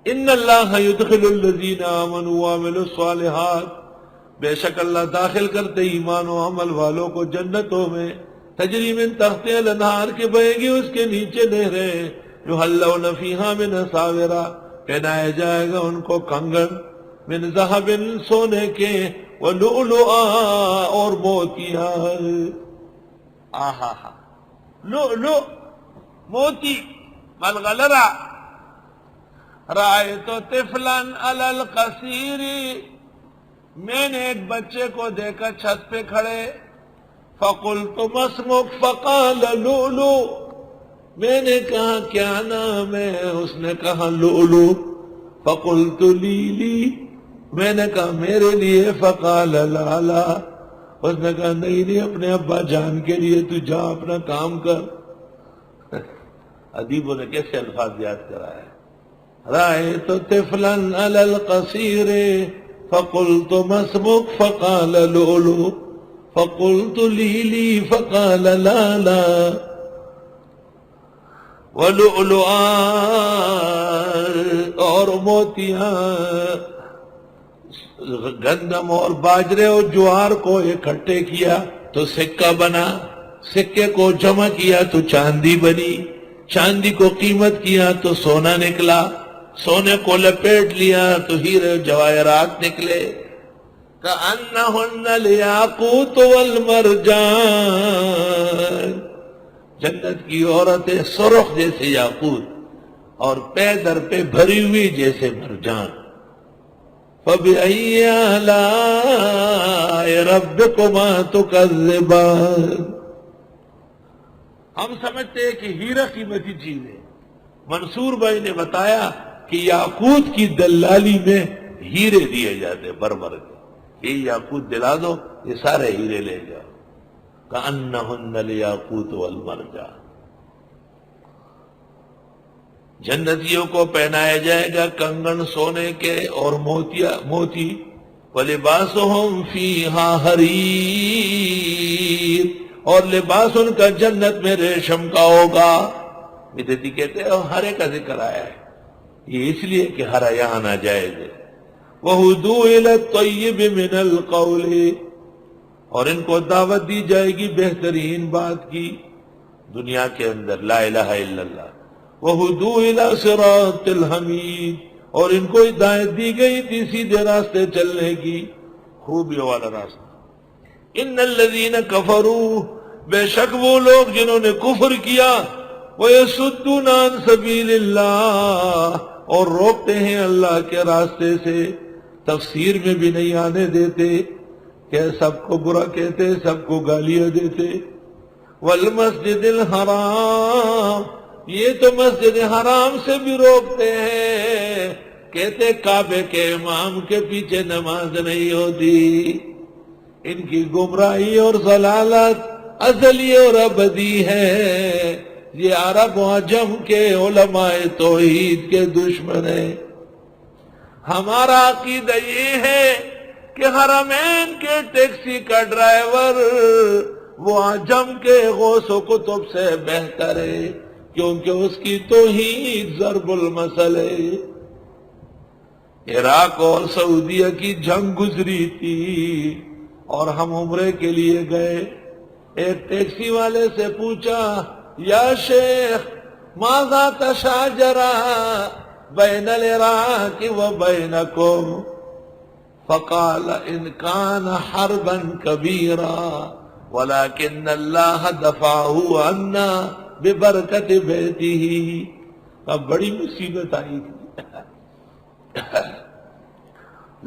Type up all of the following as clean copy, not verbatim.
ان اللہ یدخل الذین آمنوا وعملوا الصالحات، بے شک اللہ داخل کرتے ایمان و عمل والوں کو جنتوں میں، تجری من تحتها الانہار کے بہیں گی اس کے نیچے نہریں، یحلون فیہا من اساور، پہنایا جائے گا ان کو کنگن، من ذہب سونے کے، ولؤلؤا اور موتیاں، آہا ہا، لؤلؤ موتی، والغلرہ، رأیت طفلا علی القصیر، میں نے ایک بچے کو دیکھا چھت پہ کھڑے، فقلت ما اسمک فقال لؤلؤ، میں نے کہا کیا نام ہے، اس نے کہا لؤلؤ، فقلت لی، میں نے کہا میرے لیے، فقال لا لا، اس نے کہا نہیں اپنے ابا جان کے لیے، تو جا اپنا کام کر۔ ادیبوں نے کیسے الفاظ یاد کرا ہے، رأیت طفلا علی القصیر فقلت ما اسمک فقال لؤلؤ، فقلت لی فقال لا لا، ولؤلؤا اور موتیاں، گندم اور باجرے اور جوار کو اکٹھے کیا تو سکہ بنا، سکے کو جمع کیا تو چاندی بنی، چاندی کو قیمت کیا تو سونا نکلا، سونے کو لپیٹ لیا تو ہیرے جواہرات نکلے، کأنہن الیاقوت والمرجان، جنت کی عورتیں سرخ جیسے یاقوت اور پے در پہ بھری ہوئی جیسے مرجان، فَبِأَيِّ آلَاءِ رَبِّكُمَا تُكَذِّبَانِ، ہم سمجھتے ہیں کہ ہیرا قیمتی چیز ہے، منصور بھائی نے بتایا کہ یاقوت کی دلالی میں ہیرے دیے جاتے بھر بھر کے، یہ یاقوت دلا دو یہ سارے ہیرے لے جاؤ، کأنہن الیاقوت والمرجان، جنتیوں کو پہنایا جائے گا کنگن سونے کے اور موتی، وَلِبَاسُهُمْ فِيهَا حَرِيرٌ، اور لباس ان کا جنت میں ریشم کا ہوگا، بدعتی کہتے ہیں ہرے کا ذکر آیا ہے، یہ اس لیے کہ ہرا یہاں ناجائز ہے، وَهُدُوا إِلَى الطَّيِّبِ مِنَ الْقَوْلِ، اور ان کو دعوت دی جائے گی بہترین بات کی، دنیا کے اندر لا الہ الا اللہ، وَهُدُوا إِلَى صِرَاطِ الْحَمِيدِ، اور ان کو ہدایت دی گئی تھی سیدھے راستے چلنے کی، خوبیوں والا راستہ، ان الذین کفروا، بے شک وہ لوگ جنہوں نے کفر کیا، وَيَصُدُّونَ عَن سَبِيلِ اللَّهِ، اور روکتے ہیں اللہ کے راستے سے، تفسیر میں بھی نہیں آنے دیتے کہ سب کو برا کہتے، سب کو گالیاں دیتے، والمسجد الحرام، یہ تو مسجد حرام سے بھی روکتے ہیں، کہتے کعبے کے امام کے پیچھے نماز نہیں ہوتی، ان کی گمراہی اور ضلالت ازلی اور ابدی ہے، یہ عرب و عجم کے علماء توحید کے دشمن ہیں۔ ہمارا عقیدہ یہ ہے کہ حرمین کے ٹیکسی کا ڈرائیور وہ عجم کے غوث و کتب سے بہتر ہے، کیونکہ اس کی توحید ضرب المثل ہے۔ عراق اور سعودیہ کی جنگ گزری تھی اور ہم عمرے کے لیے گئے، ایک ٹیکسی والے سے پوچھا یا شیخ ماذا تشاجر بین العراق و بینکم، فقال ان کان حربا کبیرا ولكن اللہ دفعہ عنا ببرکت بیتہ، اب بڑی مصیبت آئی تھی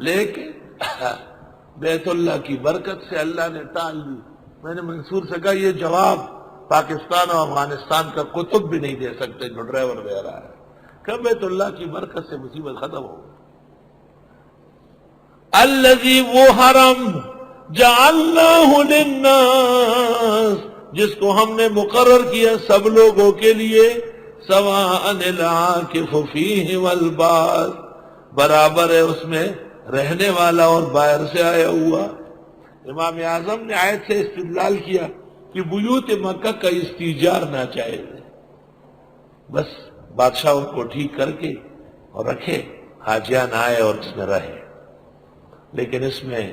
لیکن بیت اللہ کی برکت سے اللہ نے ٹال دی۔ میں نے منصور سے کہا یہ جواب پاکستان اور افغانستان کا کتب بھی نہیں دے سکتے جو ڈرائیور دے رہا ہے، کہ بیت اللہ کی برکت سے مصیبت ختم ہو گئی۔ الذی، وہ حرم، جعلناہ للناس، جس کو ہم نے مقرر کیا سب لوگوں کے لیے، سواء العاکف فیہ والباد، برابر ہے اس میں رہنے والا اور باہر سے آیا ہوا۔ امام اعظم نے آیت سے استدلال کیا کہ بیوت مکہ کا استیجار ناجائز ہے، بس بادشاہوں کو ٹھیک کر کے اور رکھے، حاجیان آئے اور اس میں رہے، لیکن اس میں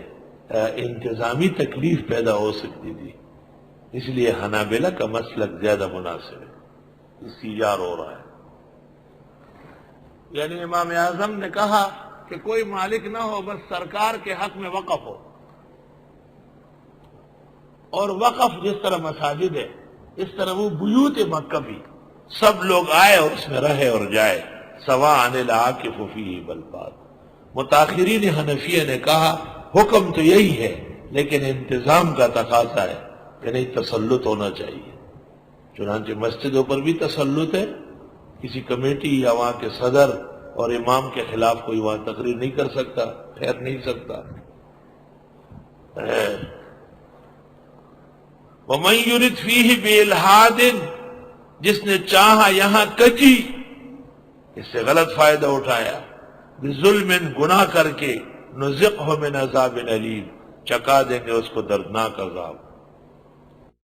انتظامی تکلیف پیدا ہو سکتی تھی، اس لیے حنابلہ کا مسلک زیادہ مناسب ہے، اس کی ایجار ہو رہا ہے۔ یعنی امام اعظم نے کہا کہ کوئی مالک نہ ہو، بس سرکار کے حق میں وقف ہو، اور وقف جس طرح مساجد ہے اس طرح وہ بیوت مکہ بھی، سب لوگ آئے اور اس میں رہے اور جائے، سواء العاکف فیہ بالباد۔ متاخرین حنفیہ نے کہا حکم تو یہی ہے، لیکن انتظام کا تقاضا ہے کہ نہیں، تسلط ہونا چاہیے۔ چنانچہ مسجدوں پر بھی تسلط ہے، کسی کمیٹی یا وہاں کے صدر اور امام کے خلاف کوئی وہاں تقریر نہیں کر سکتا، ٹھہر نہیں سکتا۔ وَمَن يُرِدْ فِيهِ بِإِلْحَادٍ، جس نے چاہا یہاں کجی، اس سے غلط فائدہ اٹھایا، بِظُلْمٍ، گناہ کر کے، نُذِقْهُ مِنْ عَذَابٍ أَلِيمٍ، چکا دیں گے اس کو دردناک عذاب۔